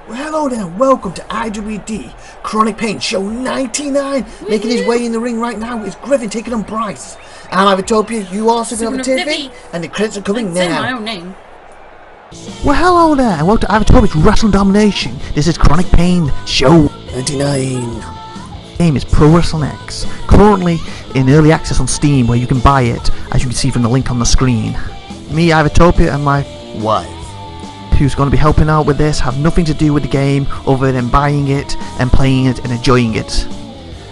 Well, hello there, and welcome to IWD Chronic Pain Show 99. Making his way in the ring right now is Griffin taking on Bryce. I'm IVATOPIA, you are SupernovaTiffy, and the credits are coming now. Say my own name. Well, hello there, and welcome to IVATOPIA'S Wrestling Domination. This is Chronic Pain Show 99. Game is Pro Wrestling X, currently in early access on Steam, where you can buy it, as you can see from the link on the screen. Me, IVATOPIA, and my wife, who's going to be helping out with this, have nothing to do with the game other than buying it and playing it and enjoying it.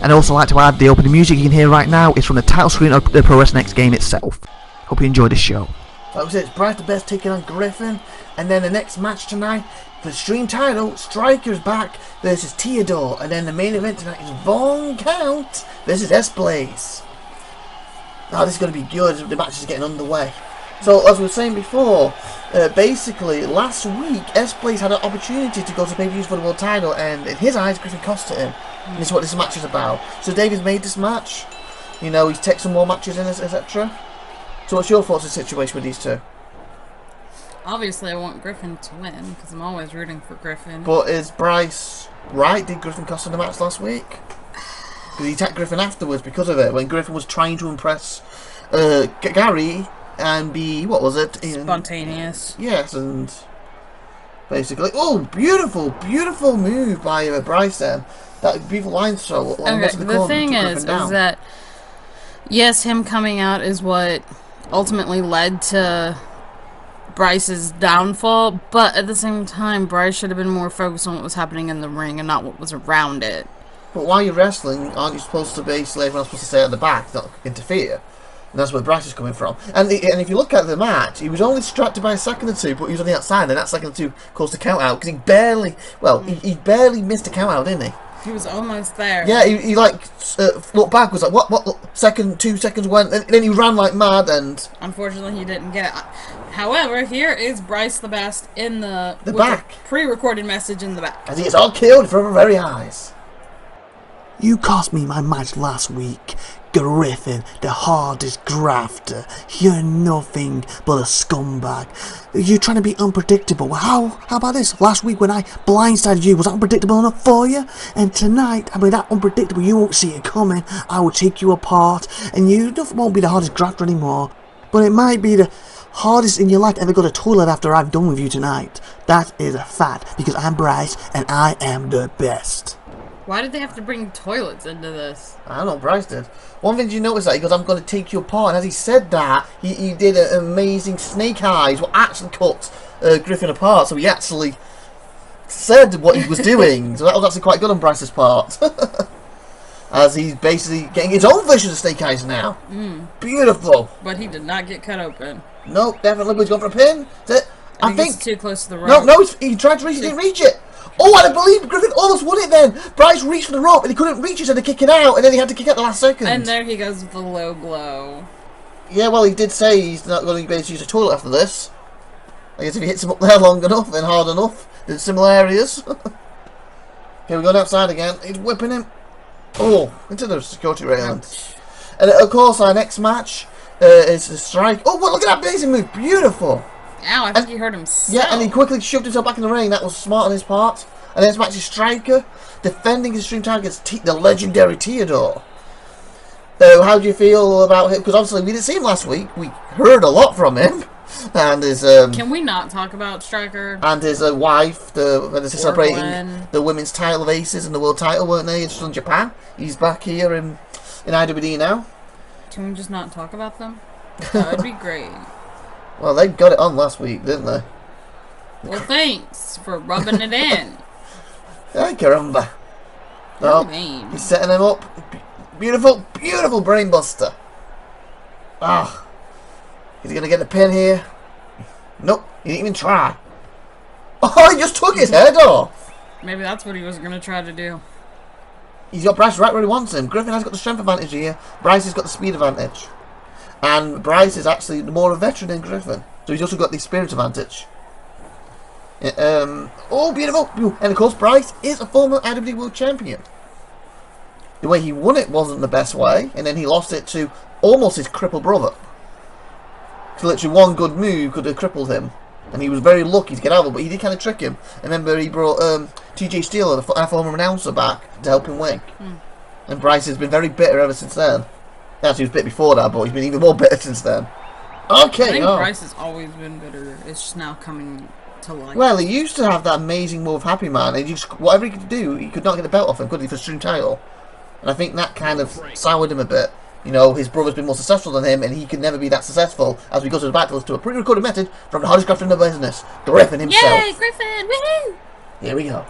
And I'd also like to add the opening music you can hear right now is from the title screen of the Pro Wrestling X game itself. Hope you enjoy this show. Like I said, it's Bryce the Best taking on Griffin, and then the next match tonight for the stream title, Striker's back versus Theodore, and then the main event tonight is Von Count versus S-Blaze. Now this is going to be good, the match is getting underway. So, as we were saying before, basically, last week, S-Blaze had an opportunity to go to pay-per-views for the world title, and in his eyes, Griffin cost it him. And this is what this match is about. So, David's made this match. You know, he's taken some more matches in, etc. So, what's your thoughts on the situation with these two? Obviously, I want Griffin to win, because I'm always rooting for Griffin. But is Bryce right? Did Griffin cost him the match last week? Because he attacked Griffin afterwards because of it, when Griffin was trying to impress Gary and be, what was it? Spontaneous. Yes, and basically, oh, beautiful move by Bryce then. That beautiful line throw. Okay, the thing is that, yes, him coming out is what ultimately led to Bryce's downfall, but at the same time, Bryce should have been more focused on what was happening in the ring and not what was around it. But while you're wrestling, aren't you supposed to basically, everyone's supposed to stay at the back, not interfere? And that's where Bryce is coming from. And if you look at the match, he was only distracted by a second or two, but he was on the outside, and that second or two caused the count out, because he barely, he barely missed a count out, didn't he? He was almost there. Yeah, he like, looked back, was like, what, second, 2 seconds went, and then he ran like mad, and... Unfortunately, he didn't get it. However, here is Bryce the Best in the back. Pre-recorded message in the back. As he gets all killed from our very eyes. You cost me my match last week. Griffin, the hardest grafter. You're nothing but a scumbag. You're trying to be unpredictable. How about this? Last week when I blindsided you, was that unpredictable enough for you? And tonight, I mean, that unpredictable, you won't see it coming. I will take you apart, and you won't be the hardest grafter anymore. But it might be the hardest in your life to ever go to the toilet after I've done with you tonight. That is a fact, because I'm Bryce, and I am the best. Why did they have to bring toilets into this? I don't know, Bryce did. One thing you notice that he goes, I'm going to take you apart, and as he said that, he did an amazing snake eyes, what actually cut Griffin apart, so he actually said what he was doing, so that was actually quite good on Bryce's part. As he's basically getting his own version of snake eyes now. Beautiful. But he did not get cut open. Nope, definitely, but he's gone for a pin. I think it's too close to the rope. No, he tried to reach it, he didn't reach it. Oh, and I believe Griffin almost won it then. Bryce reached for the rope and he couldn't reach it, so they kick it out, and then he had to kick out the last second. And there he goes with the low blow. Yeah, well, he did say he's not going to be able to use a toilet after this. I guess if he hits him up there long enough and hard enough in similar areas. Here we're going outside again. He's whipping him. Oh, into the security railing. And of course, our next match is the strike. Oh, well, look at that amazing move. Beautiful. Ow, I think he hurt himself. Yeah, and he quickly shoved himself back in the ring. That was smart on his part. And then this match is Striker defending his stream title against the legendary Theodore. How do you feel about him? Because obviously we didn't see him last week. We heard a lot from him. And his can we not talk about Striker? And his wife, when they're celebrating the women's title of Aces and the world title, weren't they? It's from Japan. He's back here in IWD now. Can we just not talk about them? That would be great. Well, they got it on last week, didn't they? Well, thanks for rubbing it in. Ay, caramba. Oh, he's setting him up. Beautiful brainbuster. Ah. Is he going to get the pin here? Nope, he didn't even try. Oh, he just took his head off. Maybe that's what he was going to try to do. He's got Bryce right where he wants him. Griffin has got the strength advantage here. Bryce has got the speed advantage. And Bryce is actually more a veteran than Griffin. So he's also got the experience advantage. Oh, beautiful. And of course, Bryce is a former IWD World Champion. The way he won it wasn't the best way. And then he lost it to almost his crippled brother. So literally one good move could have crippled him. and he was very lucky to get out of it, but he did kind of trick him. And remember, he brought TJ Steele, the former announcer, back to help him win. And Bryce has been very bitter ever since then. Actually, he was bitter before that, but he's been even more bitter since then. Okay, I think Bryce has always been bitter. It's just now coming to light. Well, he used to have that amazing move, Happy Man, and whatever he could do, he could not get the belt off him, could he, for Stream title? And I think that kind of soured him a bit. You know, his brother's been more successful than him, and he can never be that successful. As we go to the back, to a pre-recorded message from the hardest crafter in the business, Griffin himself. Yay, Griffin! Woohoo! Here we go.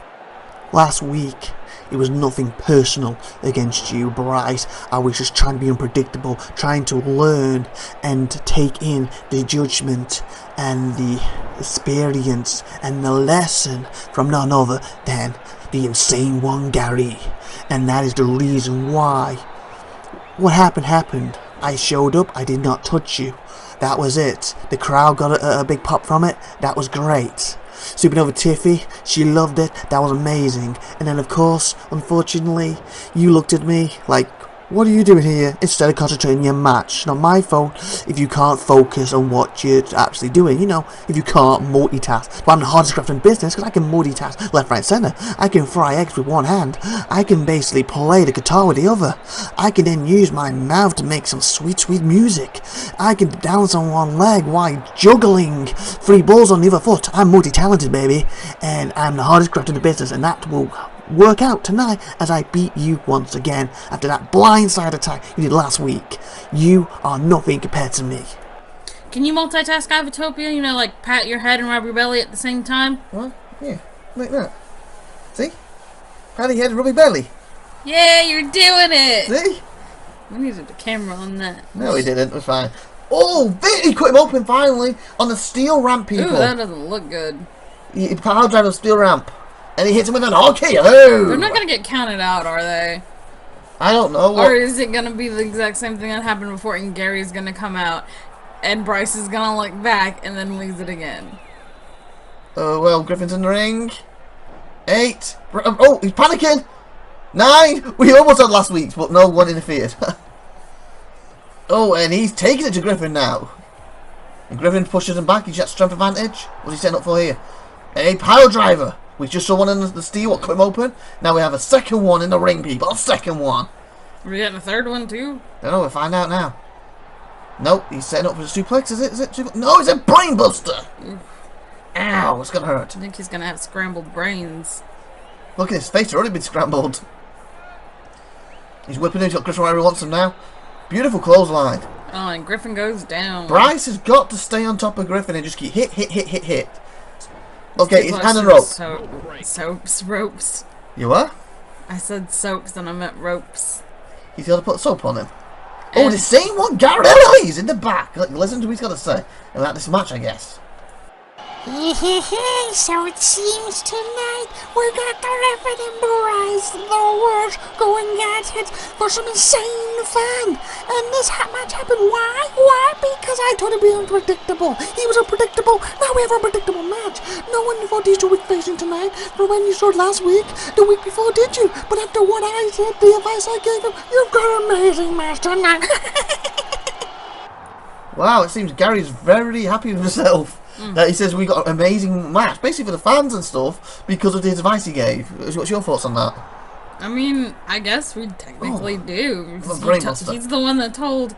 Last week, it was nothing personal against you, Bryce. I was just trying to be unpredictable, trying to learn and take in the judgment and the experience and the lesson from none other than the insane one, Gary. And that is the reason why. What happened. I showed up, I did not touch you. That was it. The crowd got a big pop from it. That was great. SupernovaTiffy, she loved it. That was amazing. And then, of course, unfortunately, you looked at me like, what are you doing here? Instead of concentrating on your match. Not my fault if you can't focus on what you're actually doing. You know, if you can't multitask. But I'm the hardest crafter in business because I can multitask left, right, center. I can fry eggs with one hand. I can basically play the guitar with the other. I can then use my mouth to make some sweet, sweet music. I can dance on one leg while juggling 3 balls on the other foot. I'm multi-talented, baby. And I'm the hardest crafter in the business, and that will work out tonight as I beat you once again after that blindside attack you did last week. You are nothing compared to me. Can you multitask IVATOPIA? You know, like pat your head and rub your belly at the same time? What? Yeah, like that. See? Pat your head and rub your belly. Yeah, you're doing it! See? We needed the camera on that. No, he didn't. It was fine. Oh, he cut him open finally on the steel ramp, people. Ooh, that doesn't look good. He power drive the steel ramp. And he hits him with an RKO! They're not going to get counted out, are they? I don't know. Or is it going to be the exact same thing that happened before and Gary's going to come out and Bryce is going to look back and then lose it again? Oh, well, Griffin's in the ring. 8. Oh, he's panicking. 9. We almost had last week's, but no one interfered. Oh, and he's taking it to Griffin now. And Griffin pushes him back. He's got strength advantage. What's he setting up for here? A pile driver. We just saw one in the steel, what cut him open. Now we have a second one in the ring, people. A second one. Are we getting a third one too? Don't know, we'll find out now. Nope, he's setting up for the suplex, is it? No, it's a brain buster! Ow, it's gonna hurt. I think he's gonna have scrambled brains. Look at his face, it's already been scrambled. He's whipping into Griffin wherever he wants him now. Beautiful clothesline. Oh, and Griffin goes down. Bryce has got to stay on top of Griffin and just keep hit. Okay, he's hand and rope. Soaps, ropes. You what? I said soaps and I meant ropes. He's got to put soap on him. Oh, the same one, Garrett. He's in the back. Listen to what he's got to say about this match, I guess. So it seems tonight we got the Griffin and Bryce, the world going at it for some insane fun. And this match happened. Why? Why? Because I told him to be unpredictable. He was unpredictable. Now we have a predictable match. No one thought these two would facing tonight. For when you saw it last week, the week before, did you? But after what I said, the advice I gave him, you've got an amazing match tonight. Wow, it seems Gary's very happy with himself. That he says we got an amazing match, basically for the fans and stuff, because of the advice he gave. What's your thoughts on that? I mean, I guess we technically do. He's the one that told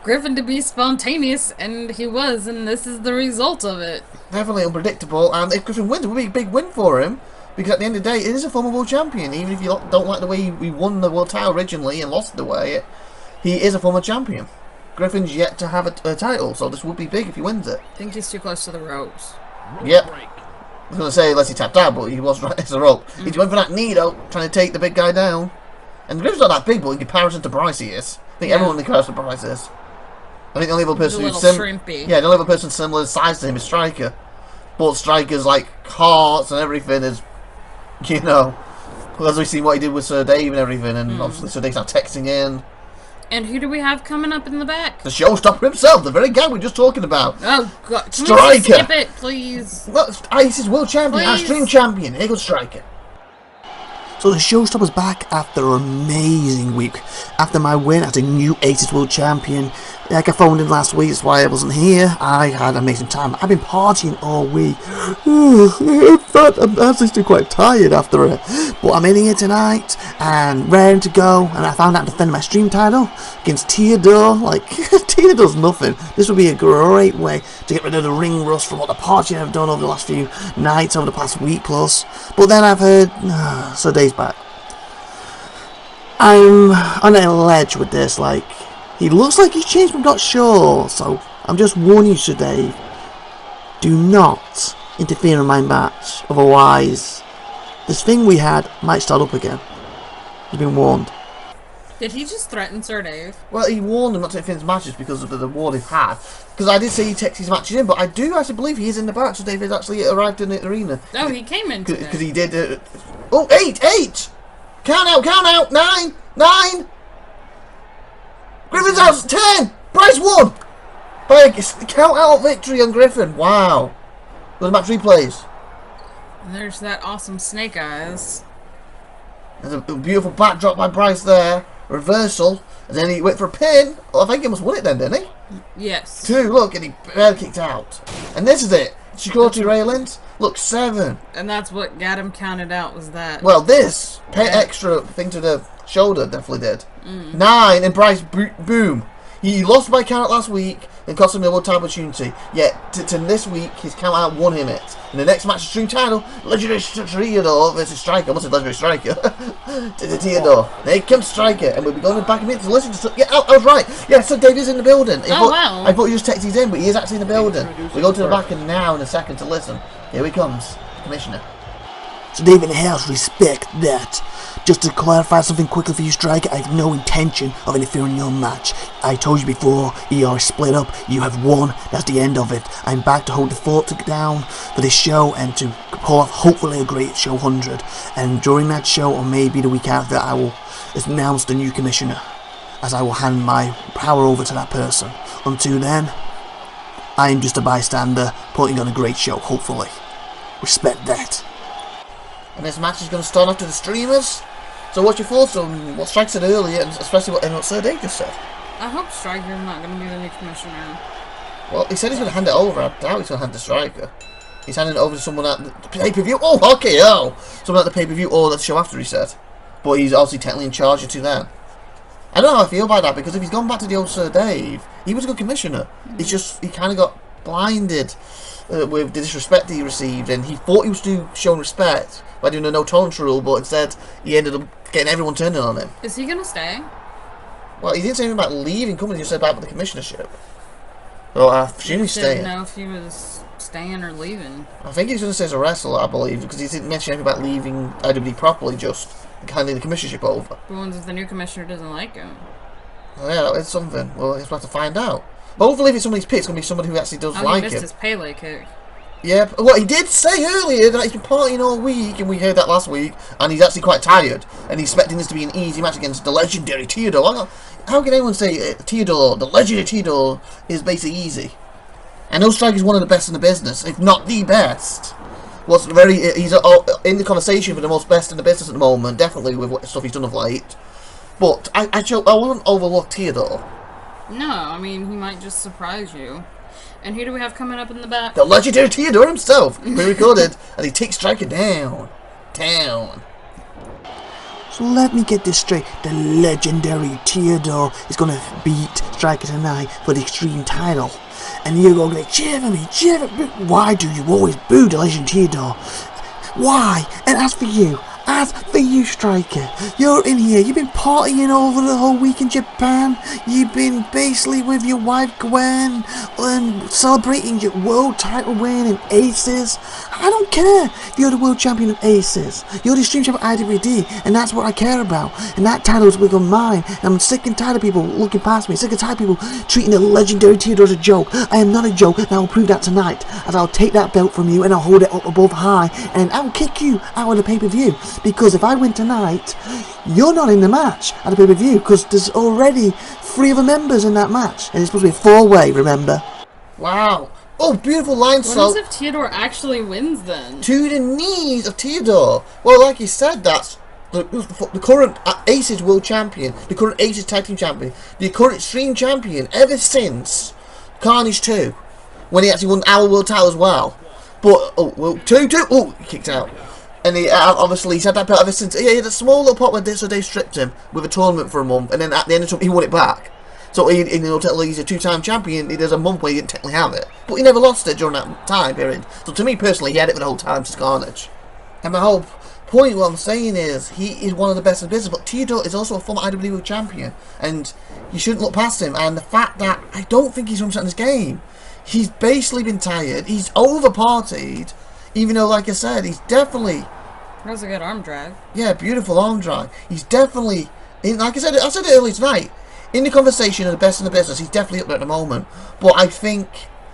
Griffin to be spontaneous, and he was, and this is the result of it. Definitely unpredictable, and if Griffin wins, it will be a big win for him, because at the end of the day, it is a former world champion. Even if you don't like the way he won the world title originally and lost the way, he is a former champion. Griffin's yet to have a title, so this would be big if he wins it. I think he's too close to the ropes. Yep. I was going to say unless he tapped out, but he was right as a rope. He went for that knee, though, trying to take the big guy down. And Griffin's not that big, but in comparison to Bryce, he is. I think everyone in comparison to Bryce is. I think the only other person who's shrimpy. Yeah, the only other person similar size to him is Striker. But Striker's like hearts and everything is, you know, as we've seen what he did with Sir Dave and everything, and obviously Sir Dave's now texting in. And who do we have coming up in the back? The showstopper himself, the very guy we're just talking about. Oh, God. Striker! Skip it, please. Well, Ice's world champion, our stream champion. Here goes Striker. So the showstopper's back after an amazing week. After my win as a new Aces world champion, Like I phoned in last week, that's why I wasn't here. I had an amazing time. I've been partying all week. In fact, I'm actually still quite tired after it. But I'm in here tonight and ready to go. And I found out to defend my stream title against Theodore. Like, Theodore's nothing. This would be a great way to get rid of the ring rust from what the partying I've done over the last few nights, over the past week plus. But then I've heard, so Dave's back. I'm on a ledge with this, like, he looks like he's changed, but I'm not sure. So I'm just warning you, Sir Dave. Do not interfere in my match. Otherwise, this thing we had might start up again. You've been warned. Did he just threaten Sir Dave? Well, he warned him not to interfere in his matches because of the war they've had. Because I did say he takes his matches in, but I do actually believe he is in the back. So Dave has actually arrived in the arena. No, he came in today. Because he did. Oh, 8! Count out! 9! Griffin's out! 10! Bryce won! By a count out victory on Griffin. Wow. Those match replays. And there's that awesome Snake Eyes. There's a beautiful backdrop by Bryce there. Reversal. And then he went for a pin. Oh, I think he must win it then, didn't he? Yes. 2, look, and he barely kicked out. And this is it. Security railings. Look, 7. And that's what got him counted out, was that. Well, this extra thing to the shoulder definitely did. 9, and Bryce, boom. He lost by count last week and cost him a world title opportunity. Yet, to this week, his count out won him it. In the next match, stream title, Legendary Theodore versus Striker. What's it, Legendary Striker? To Theodore. There comes Striker, and we'll be going back a minute to listen to. Yeah, I was right. Yeah, so Dave is in the building. Wow. I thought you just texted his in, but he is actually in the building. We go to the back and now in a second to listen. Here he comes, Commissioner. So Dave in the house, respect that. Just to clarify something quickly for you, Striker, I have no intention of interfering in your match. I told you before, ER is split up, you have won, that's the end of it. I'm back to hold the fort down for this show and to pull off hopefully a great show 100. And during that show, or maybe the week after, I will announce the new commissioner, as I will hand my power over to that person. Until then, I am just a bystander, putting on a great show, hopefully. Respect that. And this match is going to start after the streamers. So what's your thoughts on what Striker said earlier, and especially what Sir Dave just said? I hope Striker's not going to be the new commissioner. Well, he said he's going to hand it over. I doubt he's going to hand it to Striker. He's handing it over to someone at the pay-per-view. Oh, okay, someone at the pay-per-view or the show after, he said. But he's obviously technically in charge until then. I don't know how I feel about that, because if he's gone back to the old Sir Dave, he was a good commissioner. It's just, he kind of got blinded with the disrespect that he received, and he thought he was showing respect by doing a no tolerance rule, but instead he ended up getting everyone turning on him. Is he gonna stay? Well, he didn't say anything about leaving company, he just said about the commissionership. Well, I assume he's staying. I didn't know if he was staying or leaving. I think he's going to stay as a wrestler, I believe, because he didn't mention anything about leaving IWD properly, just handing the commissionership over. But what if the new commissioner doesn't like him? Oh, yeah, that is something. Well, I guess we'll have to find out. But hopefully if it's somebody's pick, it's going to be somebody who actually does like him. He missed his Pele kick. Yeah, well, he did say earlier that he's been partying all week, and we heard that last week, and he's actually quite tired, and he's expecting this to be an easy match against the legendary Theodore. How can anyone say Theodore, the legendary Theodore, is basically easy? I know Striker is one of the best in the business, if not the best. He's in the conversation for the most best in the business at the moment, definitely with what stuff he's done of late. But I wouldn't overlook Theodore. No, I mean, he might just surprise you. And who do we have coming up in the back? The legendary Theodore himself, pre-recorded, and he takes Striker down. So let me get this straight. The legendary Theodore is going to beat Striker tonight for the Extreme title. And you're going to like, cheer for me, cheer for me. Why do you always boo the legendary Theodore? Why? And as for you, Striker, you're in here, you've been partying over the whole week in Japan, you've been basically with your wife Gwen, and celebrating your world title win in Aces. I don't care if you're the world champion of Aces, you're the extreme champion of IWD, and that's what I care about, and that title is within mine, and I'm sick and tired of people looking past me, sick and tired of people treating the legendary Theodore as a joke. I am not a joke, and I will prove that tonight, as I'll take that belt from you, and I'll hold it up above high, and I will kick you out of the pay-per-view. Because if I win tonight, you're not in the match at the pay-per-view, because there's already 3 other members in that match, and it's supposed to be a 4-way, remember? Wow. Oh, beautiful line. What if Theodore actually wins then? To the knees of Theodore. Well, like you said, that's the current Aces World Champion, the current Aces Tag Team Champion, the current Extreme Champion ever since Carnage 2, when he actually won our world title as well. But, he kicked out. And he, obviously, he's had that belt ever since. He had a small little pot where Dave stripped him with a tournament for a month, and then at the end of it, he won it back. So, technically, he's a two-time champion. There's a month where he didn't technically have it. But he never lost it during that time period. So, to me, personally, he had it for the whole time since Carnage. And my whole point, what I'm saying is, he is one of the best in the business, but Theodore is also a former IWD champion, and you shouldn't look past him. And the fact that I don't think he's 100% in this game. He's basically been tired. He's over-partied. Even though, like I said, he's definitely... That was a good arm drag. Yeah, beautiful arm drag. He's definitely... Like I said it earlier tonight. In the conversation of the best in the business, he's definitely up there at the moment. But I think...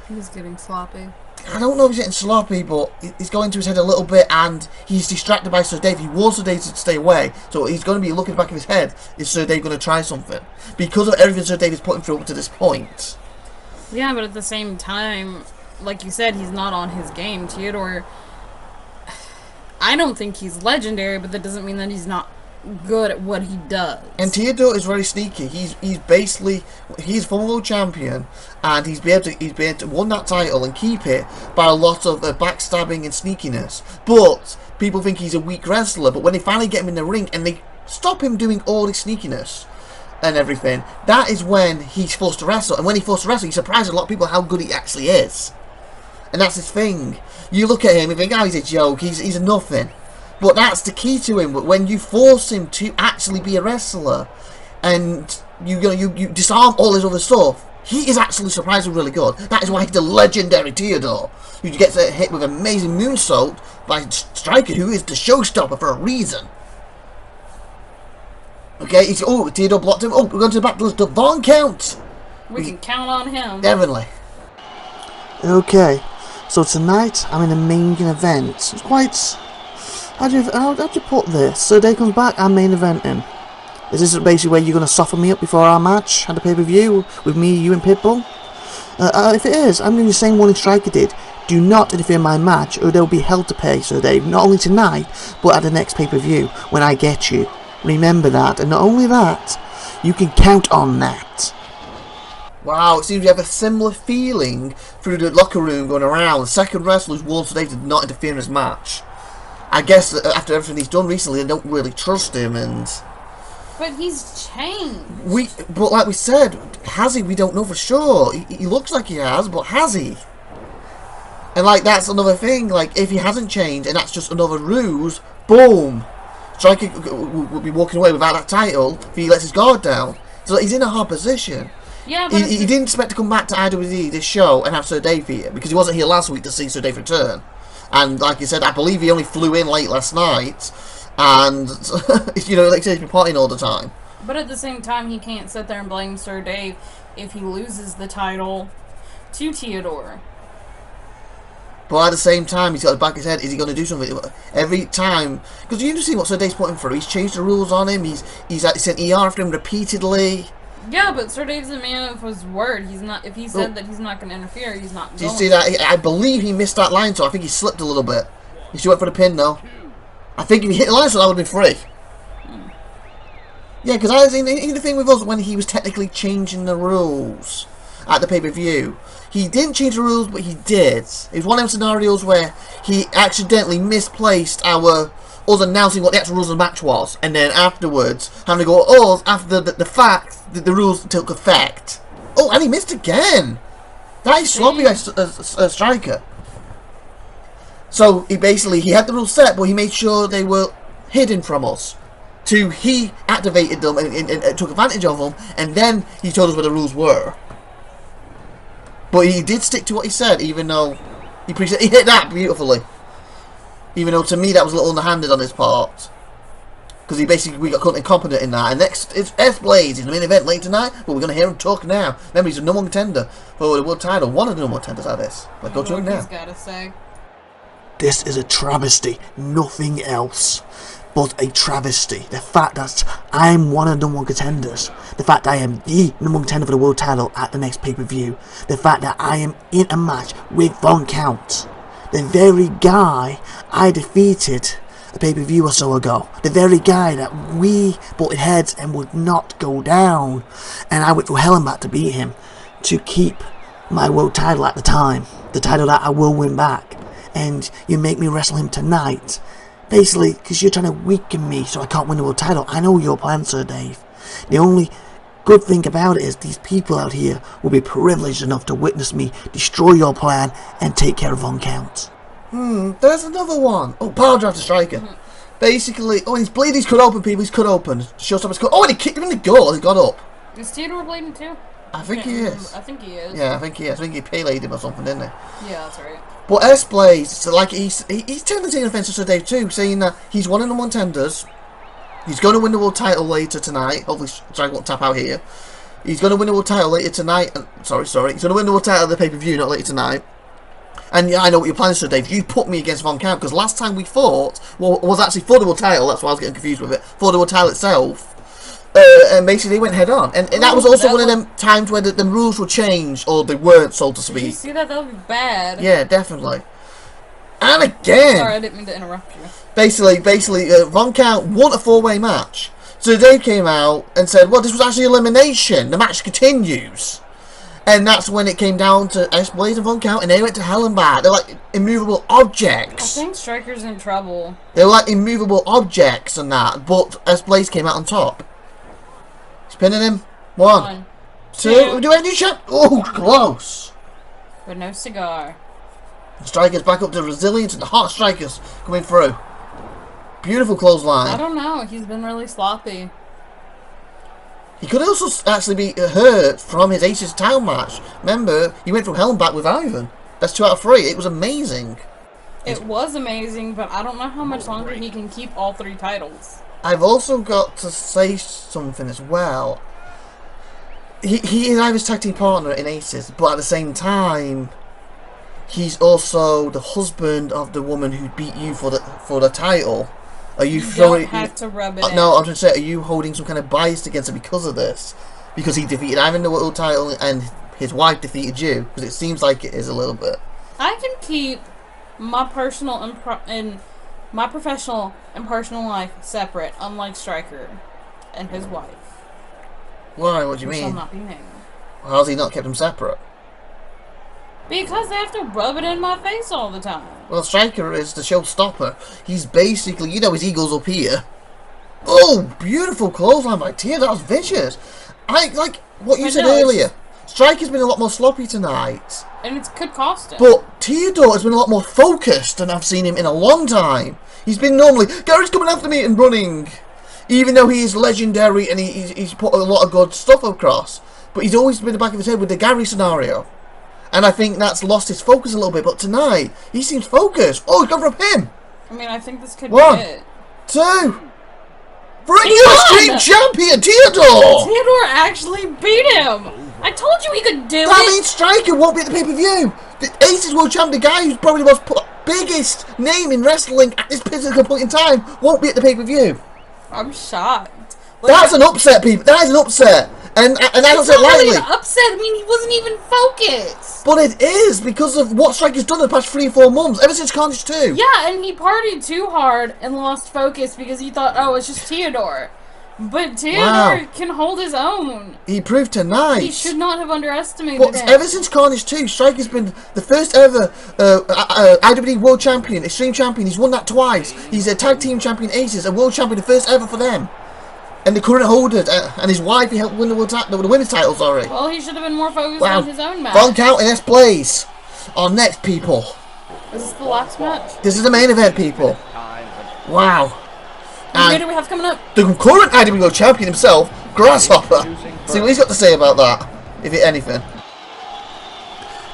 He's getting sloppy. I don't know if he's getting sloppy, but he's going to his head a little bit, and he's distracted by Sir Dave. He wants Sir Dave to stay away, so he's going to be looking at the back of his head. Is Sir Dave going to try something? Because of everything Sir Dave is putting through up to this point. Yeah, but at the same time, like you said, he's not on his game. Theodore, I don't think he's legendary, but that doesn't mean that he's not good at what he does. And Theodore is very sneaky. He's basically former world champion, and he's been able to win that title and keep it by a lot of backstabbing and sneakiness. But people think he's a weak wrestler. But when they finally get him in the ring and they stop him doing all this sneakiness and everything, that is when he's forced to wrestle. And when he's forced to wrestle, he surprises a lot of people how good he actually is. And that's his thing. You look at him and think, oh, he's a joke, he's a nothing. But that's the key to him. But when you force him to actually be a wrestler, and you disarm all his other stuff, he is actually surprisingly really good. That is why he's the legendary Theodore, who gets hit with an amazing moonsault by Striker, who is the showstopper for a reason. Okay, Theodore blocked him. Oh, we're going to the back doors. The Von count. We can count on him. Definitely. Okay, so tonight I'm in the main event. It's quite... How do you put this? So Dave comes back, I'm main eventing. Is this basically where you're going to soften me up before our match at the pay-per-view with me, you and Pitbull? If it is, I'm doing the same warning Striker did. Do not interfere in my match or there will be hell to pay, Sir Dave. Not only tonight, but at the next pay-per-view when I get you. Remember that, and not only that, you can count on that. Wow, it seems you have a similar feeling through the locker room going around. The second wrestler's warned Dave to not interfere in his match. I guess that after everything he's done recently, they don't really trust him, and... But he's changed. But like we said, has he? We don't know for sure. He looks like he has, but has he? And like, that's another thing. Like, if he hasn't changed, and that's just another ruse, boom! Striker will be walking away without that title if he lets his guard down. So he's in a hard position. Yeah, but he didn't expect to come back to IWD this show and have Sir Dave here, because he wasn't here last week to see Sir Dave return. And like you said, I believe he only flew in late last night, and you know, like I said, he's been partying all the time. But at the same time, he can't sit there and blame Sir Dave if he loses the title to Theodore. But at the same time, he's got the back of his head. Is he going to do something every time? Because you see what Sir Dave's putting through. He's changed the rules on him. He's sent ER after him repeatedly. Yeah, but Sir Dave's a man of his word. He's not. If he said that he's not going to interfere, he's not going. Do you see that? I believe he missed that line, so I think he slipped a little bit. He should went for the pin, though. I think if he hit the line, so that would have been free. Yeah, because I seen the thing with us when he was technically changing the rules at the pay-per-view. He didn't change the rules, but he did. It was one of those scenarios where he accidentally misplaced us announcing what the actual rules of the match was, and then afterwards having to go after the fact that the rules took effect. Oh, and he missed again. That is sloppy as a Striker. So he had the rules set, but he made sure they were hidden from us. He activated them and took advantage of them, and then he told us where the rules were. But he did stick to what he said, even though he hit that beautifully. Even though to me that was a little underhanded on his part, because we got incompetent in that. And next is S-Blaze in the main event late tonight, but we're going to hear him talk now. Remember, he's a number one contender for the world title. One of the number one contenders at this. Let's go to him now. He's got to say. This is a travesty, nothing else but a travesty. The fact that I'm one of the number one contenders, the fact that I am the number one contender for the world title at the next pay-per-view, the fact that I am in a match with Von Count, the very guy I defeated a pay-per-view or so ago. The very guy that we butted heads and would not go down. And I went through hell and back to beat him, to keep my world title at the time. The title that I will win back. And you make me wrestle him tonight. Basically, because you're trying to weaken me so I can't win the world title. I know your plan, Sir Dave. The only good thing about it is these people out here will be privileged enough to witness me destroy your plan and take care of Von Count. There's another one. Oh, power drive to Striker. Basically, he's bleeding, he's cut open, people, he's cut open. Showstopper's cut. Oh, and he kicked him in the gut, he got up. Is Theodore bleeding too? I think he is. I think he is. Yeah, I think he is. I think he paylaid him or something, didn't he? Yeah, that's right. But S-Blaze, so like he's technically taking offence to Sir Dave too, saying that he's one of the contenders. He's going to win the world title later tonight. Hopefully, Striker won't tap out here. He's going to win the world title later tonight. Sorry. He's going to win the world title at the pay-per-view, not later tonight. And yeah, I know what you're planning, Sir Dave. You put me against Von Count, because last time we fought, was actually for the world title. That's why I was getting confused with it. For the world title itself. And basically they went head on. And that was also one of them times where the rules were changed, or they weren't, so to speak. Did you see that? That would be bad. Yeah, definitely. And again... Sorry, I didn't mean to interrupt you. Basically, Von Count won a 4-way match. So Dave came out and said, well, this was actually elimination. The match continues. And that's when it came down to S-Blaze and Von Count, and they went to hell and back. They're like immovable objects. I think Striker's in trouble. They're like immovable objects and that, but S-Blaze came out on top. He's pinning him. One. Two. Do we have a new shot? Oh, close. But no cigar. Strikers back up to resilience, and the hot Strikers coming through. Beautiful clothesline. I don't know. He's been really sloppy. He could also actually be hurt from his Aces Town match. Remember, he went through hell and back with Ivan. That's 2 out of 3. It was amazing. It was amazing, but I don't know how much longer he can keep all 3 titles. I've also got to say something as well. He is Ivan's tag team partner in Aces, but at the same time, he's also the husband of the woman who beat you for the title. Are you throwing? Don't have to rub it in. No, I'm trying to say, are you holding some kind of bias against him because of this? Because he defeated Ivan in the world title and his wife defeated you? Because it seems like it is a little bit. I can keep my personal and my professional and personal life separate, unlike Striker and his wife. Why? What do you mean? Shall not be named. How's he not kept them separate? Because they have to rub it in my face all the time. Well, Striker is the showstopper. He's basically, his eagle's up here. Oh, beautiful clothesline by Tia. That was vicious. I like what you said earlier. Striker's been a lot more sloppy tonight. And it could cost him. But Theodore has been a lot more focused than I've seen him in a long time. He's been normally, Gary's coming after me and running. Even though he is legendary and he's put a lot of good stuff across. But he's always been in the back of his head with the Gary scenario. And I think that's lost his focus a little bit. But tonight, he seems focused. Oh, he's gone from him. I mean, I think this could be it. 2. For a new Extreme Champion, Theodore! Theodore actually beat him! I told you he could do it! That means Striker won't be at the pay-per-view! The Aces World Champion, the guy who's probably the most biggest name in wrestling at this particular point in time, won't be at the pay-per-view. I'm shocked. That's an upset, people. That is an upset. And I don't say it lightly. It's not really an upset. I mean, he wasn't even focused. But it is because of what Striker's done in the past 3 or 4 months, ever since Carnage 2. Yeah, and he partied too hard and lost focus because he thought, oh, it's just Theodore. But Theodore can hold his own. He proved tonight. He should not have underestimated him. Ever since Carnage 2, Striker's been the first ever IWD World Champion, Extreme Champion. He's won that twice. He's a Tag Team Champion Aces, a World Champion, the first ever for them. And the current holder, and his wife, he helped win the women's title, sorry. Well, he should have been more focused on his own match. Von Count and S-Blaze are next, people. Is this the last match? This is the main event, people. Wow. And who do we have coming up? The current IWD World Champion himself, Grasshopper. See what he's got to say about that, if anything.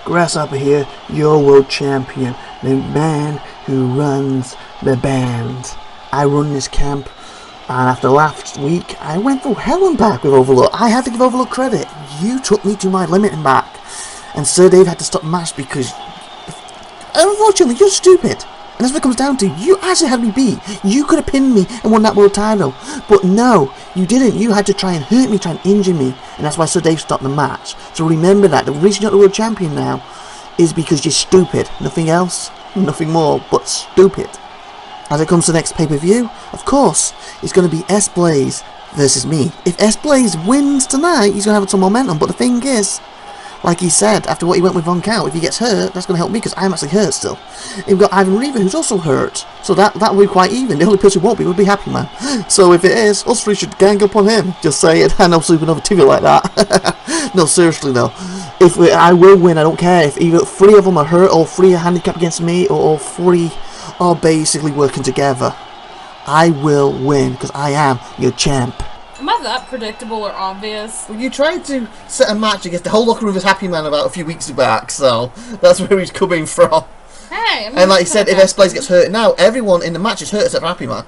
Grasshopper here, your world champion, the man who runs the band. I run this camp. And after last week, I went through hell and back with Overlook. I had to give Overlook credit. You took me to my limit and back. And Sir Dave had to stop the match because, unfortunately, you're stupid. And that's what it comes down to. You actually had me beat. You could have pinned me and won that world title. But no, you didn't. You had to try and hurt me, try and injure me. And that's why Sir Dave stopped the match. So remember that. The reason you're not the world champion now is because you're stupid. Nothing else, nothing more, but stupid. as it comes to the next pay-per-view, of course, it's going to be S-Blaze versus me. If S-Blaze wins tonight, he's going to have some momentum, but the thing is, like he said, after what he went with Von Count, if he gets hurt, that's going to help me, because I'm actually hurt still. We've got Ivan Reaver, who's also hurt, so that will be quite even. The only person who won't be would be Happy Man. So if it is, us three should gang up on him. Just say it. I know SupernovaTiffy like that. No, seriously though. I will win, I don't care. If either 3 of them are hurt, or 3 are handicapped against me, or all 3 are basically working together, I will win, because I am your champ. Am I that predictable or obvious? Well, you tried to set a match against the whole locker room as Happy Man about a few weeks back, so that's where he's coming from. Hey, and like you said, if S-Blaze gets hurt now, everyone in the match is hurt except for Happy Man.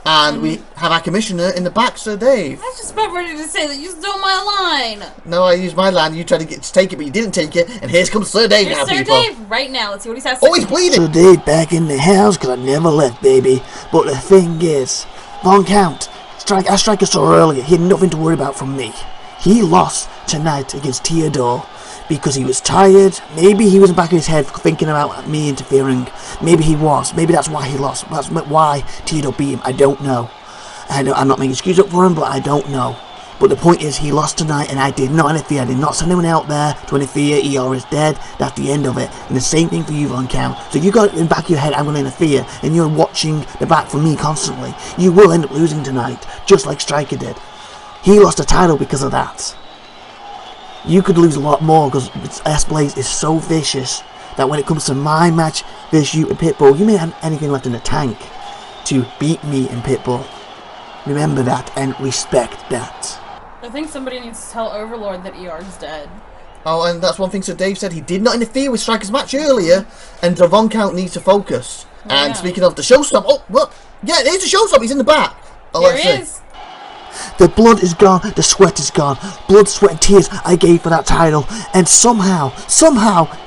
And we have our commissioner in the back, Sir Dave. I was just about ready to say that you stole my line. No, I used my line. You tried to take it, but you didn't take it. And here's comes Sir Dave now, people. Sir Dave, right now. Let's see what he has to say. Oh, he's bleeding. Sir Dave back in the house, because I never left, baby. But the thing is, Von Count, I strike a store earlier. He had nothing to worry about from me. He lost tonight against Theodore because he was tired. Maybe he was in the back of his head thinking about me interfering. Maybe he was. Maybe that's why he lost. That's why Theodore beat him. I don't know. I'm not making excuses up for him, but I don't know. But the point is, he lost tonight, and I did not interfere. I did not send anyone out there to interfere. ER is dead. That's the end of it. And the same thing for you, Von Count. So if you got it in the back of your head, I'm going to interfere, and you're watching the back from me constantly, you will end up losing tonight, just like Striker did. He lost the title because of that. You could lose a lot more, because S-Blaze is so vicious that when it comes to my match versus you and Pitbull, you may have anything left in the tank to beat me and Pitbull. Remember that and respect that. I think somebody needs to tell Overlord that ER's dead. Oh, and that's one thing Sir Dave said. He did not interfere with Striker's match earlier, and the Von Count needs to focus. Yeah. And speaking of the showstop, oh, what? Yeah, there's the showstop. He's in the back. Oh, There he is. The blood is gone, the sweat is gone. Blood, sweat and tears I gave for that title. And somehow,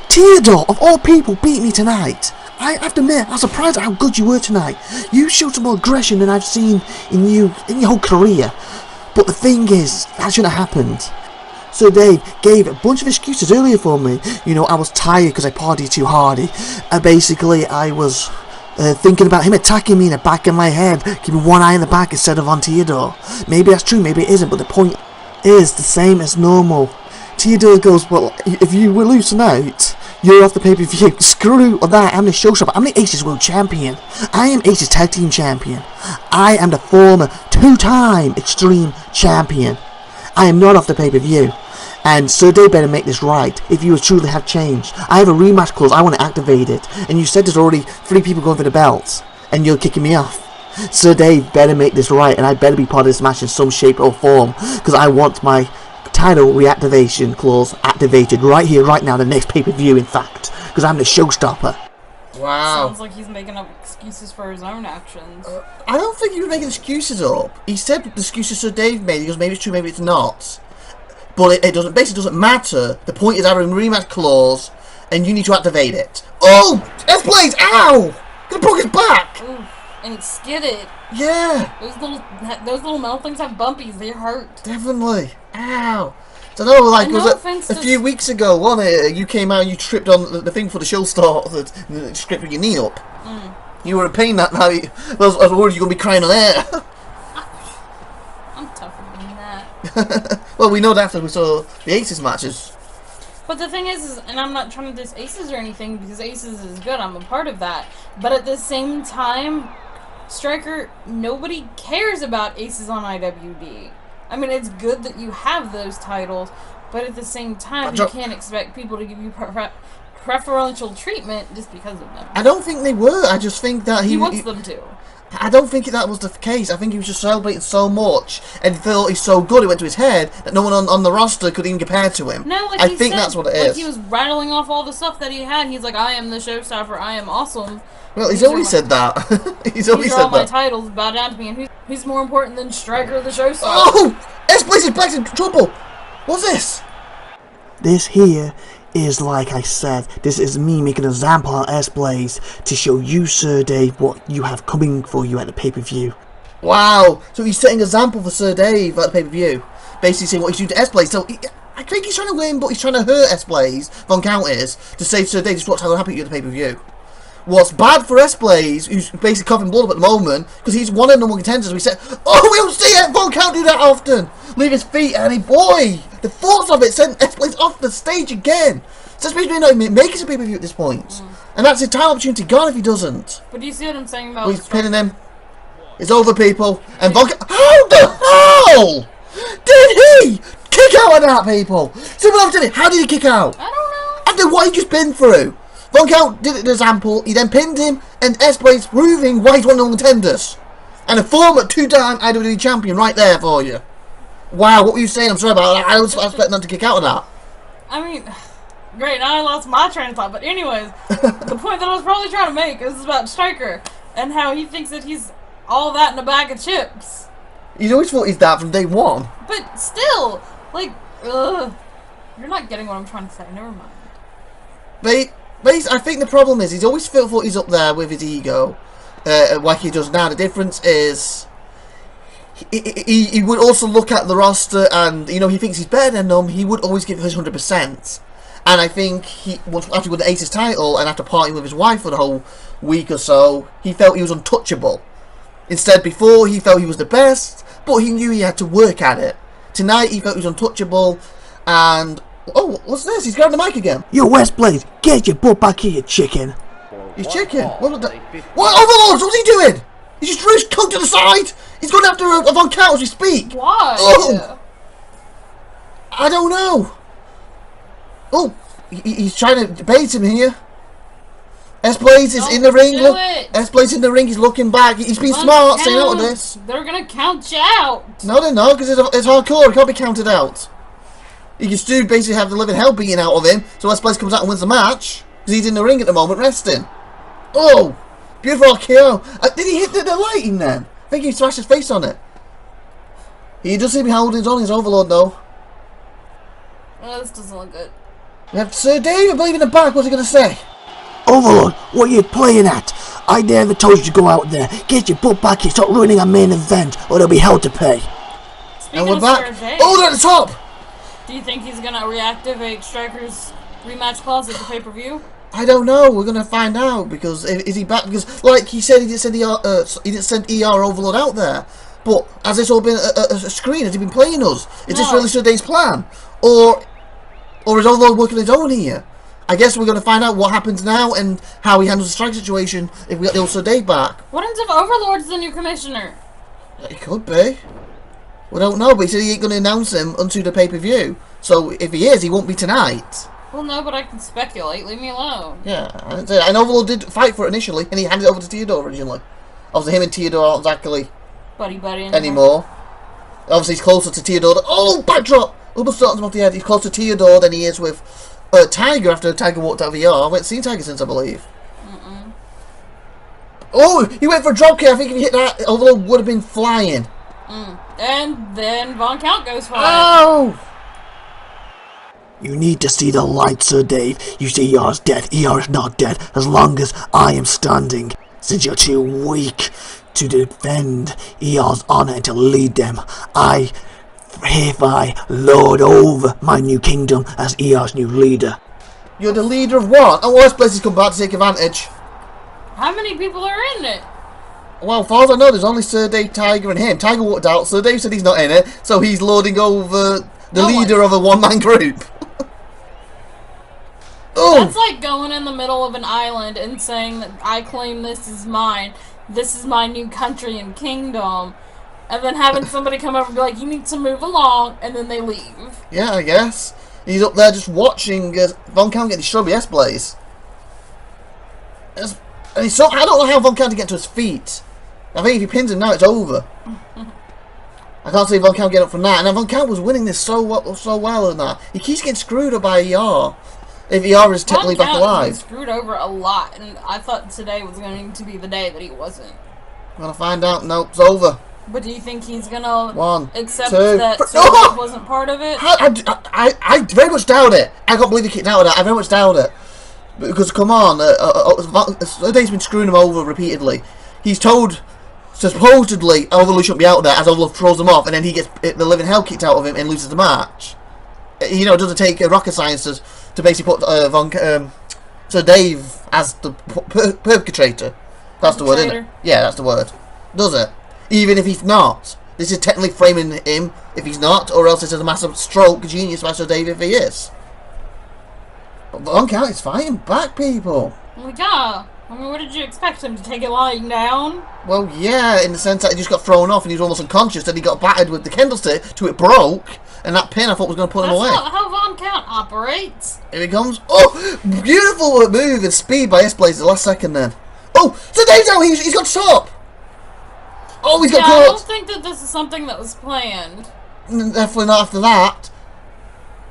Theodore, of all people, beat me tonight. I have to admit, I'm surprised at how good you were tonight. You showed some more aggression than I've seen in you in your whole career. But the thing is, that shouldn't have happened. So Dave gave a bunch of excuses earlier for me. You know, I was tired because I partied too hardy. Basically, I was thinking about him attacking me in the back of my head, keeping one eye in the back instead of on Theodore. Maybe that's true, maybe it isn't, but the point is the same as normal. Theodore goes, well, if you will lose tonight, you're off the pay-per-view. Screw that, I'm the showstopper. I'm the Aces World Champion. I am Aces Tag Team Champion. I am the former 2-time Extreme Champion. I am not off the pay-per-view. And Sir Dave better make this right, if you truly have changed. I have a rematch clause, I want to activate it. And you said there's already 3 people going for the belts, and you're kicking me off. Sir Dave better make this right, and I better be part of this match in some shape or form, because I want my title reactivation clause activated right here, right now, the next pay-per-view, in fact, because I'm the showstopper. Wow. Sounds like he's making up excuses for his own actions. I don't think he was making excuses up. He said the excuses Sir Dave made. He goes, maybe it's true, maybe it's not. But it doesn't matter. The point is I have a rematch clause, and you need to activate it. Oh! S-Blaze! Ow! Gonna broke his back! Ooh, and it's skidded. Yeah! Those little metal things have bumpies. They hurt. Definitely. Ow! So no, like, no was a few weeks ago, wasn't it? You came out and you tripped on the thing for the show start, the script with your knee up. You were in pain that night. I was worried you were going to be crying on air. I'm tougher than that. Well, we know that after we saw the Aces matches. But the thing is, and I'm not trying to diss Aces or anything, because Aces is good, I'm a part of that. But at the same time, Striker, nobody cares about Aces on IWD. I mean, it's good that you have those titles, but at the same time, you can't expect people to give you preferential treatment just because of them. I don't think they were. I just think that he wants them to. I don't think that was the case. I think he was just celebrating so much and he felt he's so good, it went to his head, that no one on the roster could even compare to him. No, like I think that's what it is. Like he was rattling off all the stuff that he had. He's like, I am the showstopper. I am awesome. Well, he's always said that. He's always said that. These are all my titles. Bow down to me. And who's more important than Striker the showstopper? Oh! S-Blaze is back in trouble! What's this? This here is, like I said, this is me making an example of S-Blaze to show you, Sir Dave, what you have coming for you at the pay-per-view. Wow! So he's setting an example for Sir Dave at the pay-per-view. Basically saying what he's doing to S-Blaze. So I think he's trying to win, but he's trying to hurt S-Blaze, Von Count is, to say to Sir Dave, this is what's going to happen to you at the pay-per-view. what's bad for S-Blaze, who's basically coughing blood up at the moment, because he's one of the number one contenders. We said, oh, we don't see it. Von can't do that often. Leave his feet, and boy, the thoughts of it sent S-Blaze off the stage again. So S-Blaze may not even make it a pay-per-view at this point. And that's his time opportunity gone if he doesn't. But do you see what I'm saying about... Well, he's pinning him. It's over, people. And Von... How the hell did he kick out of that, people? How did he kick out? I don't know. After what he just been through. Von Count did it an example. He then pinned him, and S-Blaze proving why he's one of the contenders. And a former two-time IWD champion right there for you. Wow, what were you saying? I'm sorry about that. I was expecting them to kick out of that. I mean... Great, now I lost my train of thought. But anyways, the point that I was probably trying to make is about Striker and how he thinks that he's all that in a bag of chips. He's always thought he's that from day one. But still, like, ugh. You're not getting what I'm trying to say. Never mind. But I think the problem is he's always thought he's up there with his ego, like he does now. The difference is he would also look at the roster and, you know, he thinks he's better than them. He would always give his 100%. And I think after he won the Ace's title and after partying with his wife for the whole week or so, he felt he was untouchable. Instead, before, he felt he was the best, but he knew he had to work at it. Tonight, he felt he was untouchable, and... Oh, what's this? He's grabbing the mic again. Yo, Westblade, get your butt back here, chicken. He's chicken? What Overlords, what's he doing? He just threw his coat to the side? He's going after a Von Count as we speak. Why? Oh! I don't know. Oh, he's trying to bait him here. S-Blaze is in the ring. Look, S-Blaze in the ring. He's looking back. He's being smart, saying out of this. They're gonna count you out. No, they're not, because it's hardcore. He can't be counted out. He can still basically have the living hell beaten out of him. So S-Blaze comes out and wins the match because he's in the ring at the moment, resting. Oh, beautiful RKO. Did he hit the lighting then? I think he smashed his face on it. He does seem to be holding on his Overlord though. Oh, this doesn't look good. We have Sir Dave, I believe, in the back. What's he going to say? Overlord, what are you playing at? I never told you to go out there. Get your butt back here, stop ruining our main event, or there'll be hell to pay. Speaking and we're of back. Sir Dave, Oh, they're at the top! Do you think he's going to reactivate Striker's rematch clause at the pay-per-view? I don't know. We're going to find out, because is he back? Because, like he said, he didn't send ER Overlord out there. But has this all been a screen? Has he been playing us? Is this really Sir Dave's plan? Or is Overlord working his own here? I guess we're going to find out what happens now and how he handles the strike situation if we get the old Sir Dave back. What happens if Overlord's the new commissioner? It could be. We don't know, but he said he ain't going to announce him until the pay-per-view. So if he is, he won't be tonight. Well, no, but I can speculate. Leave me alone. Yeah, and Overlord did fight for it initially, and he handed it over to Theodore originally. Obviously, him and Theodore aren't exactly buddy anymore. Obviously, he's closer to Theodore. Oh, backdrop! Almost starts him off the head. He's closer to Theodore than he is with Tiger after Tiger walked out of the ER. I haven't seen Tiger since, I believe. Oh, he went for a dropkick. I think if he hit that, Overlord would have been flying. And then Von Count goes for it. Oh! You need to see the light, Sir Dave. You say ER's dead. ER is not dead as long as I am standing. Since you're too weak to defend ER's honor and to lead them, I hereby lord over my new kingdom as ER's new leader. You're the leader of what? Oh, worst places come back to take advantage. How many people are in it? Well, as far as I know, there's only Sir Dave, Tiger, and him. Tiger walked out. Sir Dave said he's not in it, so he's lording over the leader of a one-man group. Oh! That's like going in the middle of an island and saying that I claim this is mine. This is my new country and kingdom. And then having somebody come over and be like, you need to move along, and then they leave. Yeah, I guess. He's up there just watching Von Count get destroyed by S-Blaze. And he's so, I don't know how Von Count to get to his feet. I think if he pins him now, it's over. I can't see Von Count get up from that. And Von Count was winning this so well in that. He keeps getting screwed up by ER. If ER is technically back alive. He's screwed over a lot, and I thought today was going to be the day that he wasn't. I'm gonna find out. Nope, it's over. But do you think he's gonna accept 2, that Sir Dave wasn't part of it? I very much doubt it. I can't believe he kicked out of that. I very much doubt it. Because come on, Sir Dave's been screwing him over repeatedly. He's told supposedly Overlord shouldn't be out there as Overlord throws him off, and then he gets the living hell kicked out of him and loses the match. You know, it doesn't take rocket science to basically put Sir Dave as the perpetrator. That's the word, isn't it? Yeah, that's the word. Does it? Even if he's not. This is technically framing him if he's not, or else this is a massive stroke genius by Sir Dave if he is. But Von Count is fighting back, people. Well, yeah. I mean, what did you expect him to take it lying down? Well, yeah, in the sense that he just got thrown off and he was almost unconscious, then he got battered with the candlestick till it broke, and that pin I thought was going to put him away. That's not how Von Count operates. Here he comes. Oh, beautiful move and speed by S-Blaze the last second then. Oh, Sir Dave's out, he's got top. Oh, he's got caught. I don't think that this is something that was planned. Definitely not after that.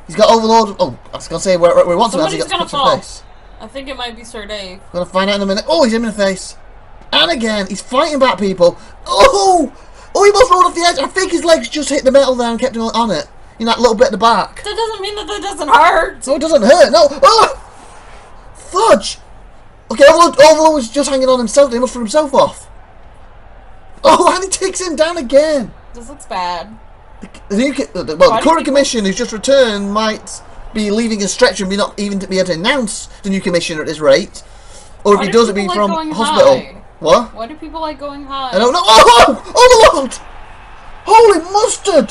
He's got Overlord. Oh, I was going to say where he wants him as he got punched in the face. I think it might be Sir Dave. Gonna find out in a minute. Oh, he's him in the face. And again, he's fighting back, people. Oh! Oh, he must roll off the edge. I think his legs just hit the metal there and kept him on it. You know, that little bit at the back. That doesn't mean that doesn't hurt. No, it doesn't hurt. No. Oh! Fudge! Okay, Overlord was just hanging on himself. He must throw himself off. Oh, and he takes him down again. This looks bad. The current commission who's just returned might be leaving a stretcher and be not even to be able to announce the new commissioner at this rate. Or if he does, it'd be from hospital. What? Why do people like going high? I don't know. Oh, Overlord! Holy mustard!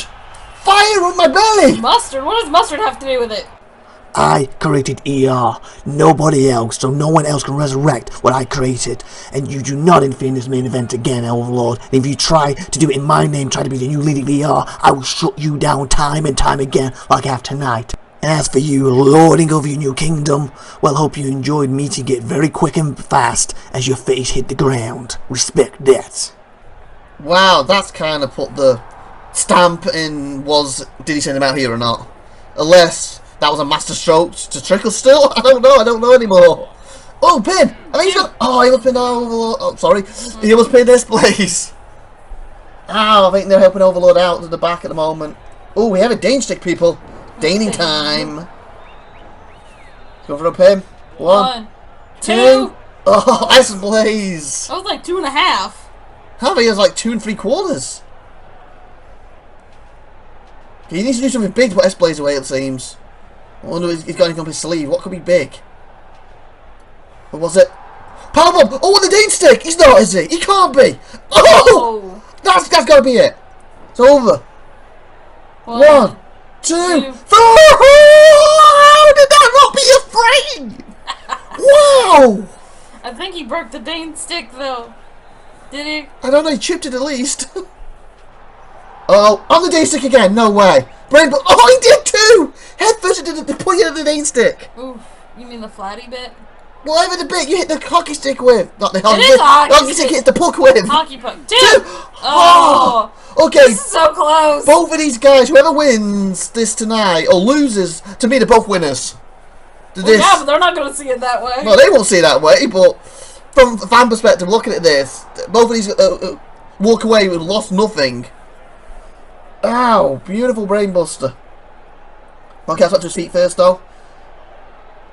Fire on my belly! Mustard? What does mustard have to do with it? I created ER. Nobody else, so no one else can resurrect what I created. And you do not interfere in this main event again, Overlord. And if you try to do it in my name, try to be the new leading ER, I will shut you down time and time again, like I have tonight. And as for you lording over your new kingdom, well, hope you enjoyed meeting it very quick and fast as your face hit the ground. Respect that. Wow, that's kind of put the stamp in. Did he send him out here or not? Unless that was a master stroke to trickle still? I don't know anymore. Oh, pin! I think he's got. Oh, he must pin Overlord. Oh, sorry. He must pin this place. Oh, I think they're helping Overlord out to the back at the moment. Oh, we have a Dane stick, people. Daning time. Go for a pin. One, two. Oh, S-Blaze. That was like 2.5. How he has like 2 3/4. He needs to do something big to put S-Blaze away, it seems. I wonder if he's got anything up his sleeve. What could be big? What was it? Powerbomb! Oh, the Dane stick! He's not, is he? He can't be! Oh! That's got to be it! It's over. 1, 2, 3! How did that not be a frame? Wow! I think he broke the Dane stick, though. Did he? I don't know, he chipped it at least. Oh, on the Dane stick again, no way. Brainbuster, oh, he did too! Head first did the point of the Dane stick. Oof, you mean the flatty bit? Whatever the bit you hit the hockey stick with. Not the hockey stick. Hockey stick hits the puck with. Hockey puck. Dude! Oh! Okay. This is so close. Both of these guys, whoever wins this tonight, or loses, to me they're both winners. Well, yeah, but they're not going to see it that way. No, they won't see it that way, but from a fan perspective, looking at this, both of these walk away with lost nothing. Ow, beautiful brainbuster. Von Count's up to his feet first, though.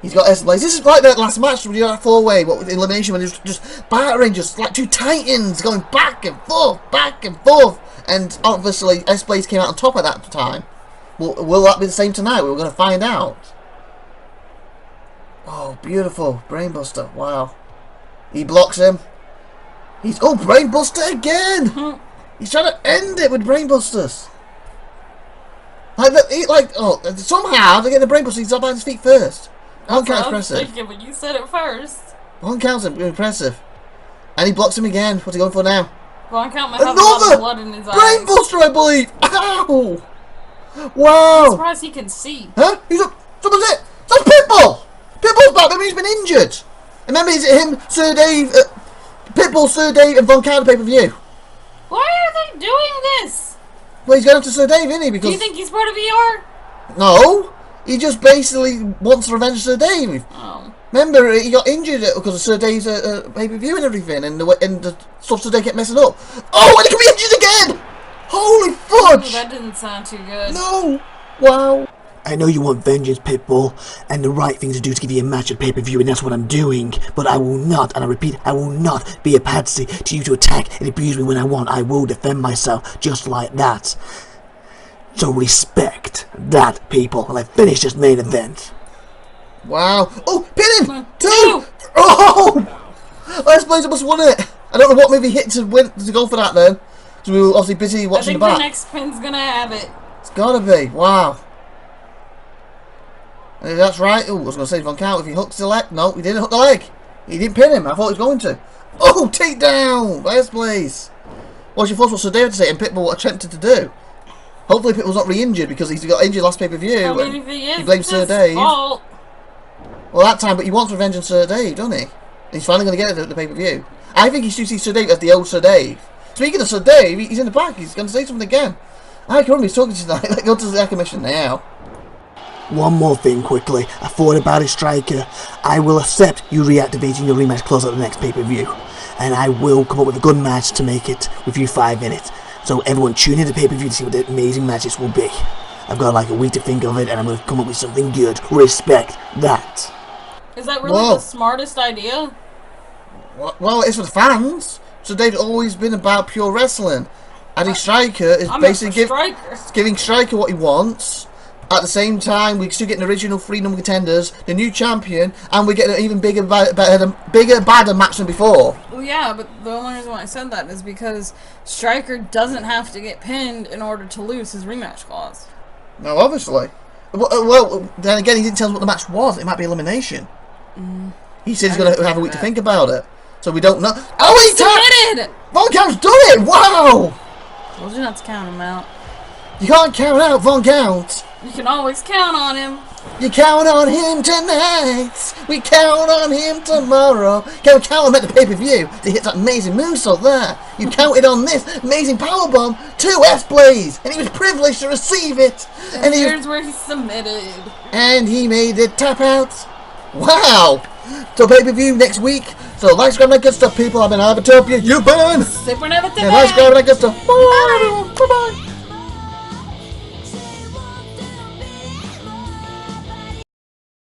He's got S-Blaze. This is like that last match when you had that 4-way, what with elimination, when he was just battering, just like 2 titans going back and forth, and obviously S-Blaze came out on top at that time. Will that be the same tonight? We're going to find out. Oh, beautiful brainbuster! Wow. He blocks him. Brainbuster again. He's trying to end it with brainbusters. Somehow they're getting the brainbuster. He's up on his feet first. Von Count's impressive. Thinking when you said it first. Von Count's impressive. And he blocks him again. What's he going for now? Von Count might have a lot of blood in his eyes. Brainbuster, I believe! Ow! Wow! I'm surprised he can see. Huh? Someone's it! That's Pitbull! Pitbull's back, maybe he's been injured. Remember, is it him, Sir Dave, Pitbull, Sir Dave, and Von Count pay-per-view? Why are they doing this? Well, he's going after Sir Dave, isn't he? Because do you think he's part of VR? No! He just basically wants to revenge Sir Dave. Oh. Remember, he got injured because of Sir Dave's pay-per-view and everything, and the stuff Sir Dave kept messing up. Oh, and he could be injured again! Holy fudge! Ooh, that didn't sound too good. No! Wow. I know you want vengeance, Pitbull, and the right thing to do is give you a match at pay-per-view, and that's what I'm doing. But I will not, and I repeat, I will not be a patsy to you to attack and abuse me when I want. I will defend myself just like that. So respect that, people, while I finish this main event. Wow. Oh, pin him! 2, Oh! Let's Blaze must have won it. I don't know what movie hit to win to go for that then. So we were obviously busy watching the back. I think the next pin's gonna have it. It's gotta be. Wow. That's right. Oh, I was gonna say Von Count if he hooks the leg. No, he didn't hook the leg. He didn't pin him. I thought he was going to. Oh, takedown! Let's Blaze. What's your thoughts what Sir David to say and Pitbull attempted to do? Hopefully Pitbull's not re-injured because he's got injured last pay-per-view. I mean, if he is, he blames Sir Dave. Fault. Well, that time, but he wants revenge on Sir Dave, doesn't he? He's finally going to get it at the pay-per-view. I think he should see Sir Dave as the old Sir Dave. Speaking of Sir Dave, he's in the back. He's going to say something again. I can't remember he's talking tonight. Let's go to the commission now. One more thing quickly. I thought about it, Striker. I will accept you reactivating your rematch clause at the next pay-per-view. And I will come up with a good match to make it with you 5 minutes. So everyone tune in to pay-per-view to see what the amazing matches will be. I've got like a week to think of it and I'm going to come up with something good. Respect that. Is that really the smartest idea? Well, it's for the fans. So Dave's always been about pure wrestling. Adding Striker is basically giving Striker what he wants. At the same time, we still get an original 3 number contenders, the new champion, and we get an even bigger, badder match than before. Well, yeah, but the only reason why I said that is because Striker doesn't have to get pinned in order to lose his rematch clause. No, obviously. Well, then again, he didn't tell us what the match was. It might be elimination. He said he's going to have a week to think about it. So we don't know. Oh, he's submitted! Von Count's done it! Wow! Told you not to count him out. You can't count out Von Count. You can always count on him. You count on him tonight. We count on him tomorrow. Can we count him at the pay-per-view to hit that amazing moonsault there? You counted on this amazing powerbomb to S-Blaze, and he was privileged to receive it. And here's where he submitted. And he made it tap out. Wow. So pay-per-view next week. So like, subscribe, that good stuff, people. I've been IVATOPIA. You've been SupernovaTiffy. And like, subscribe, that good stuff. Bye, everyone. Bye-bye.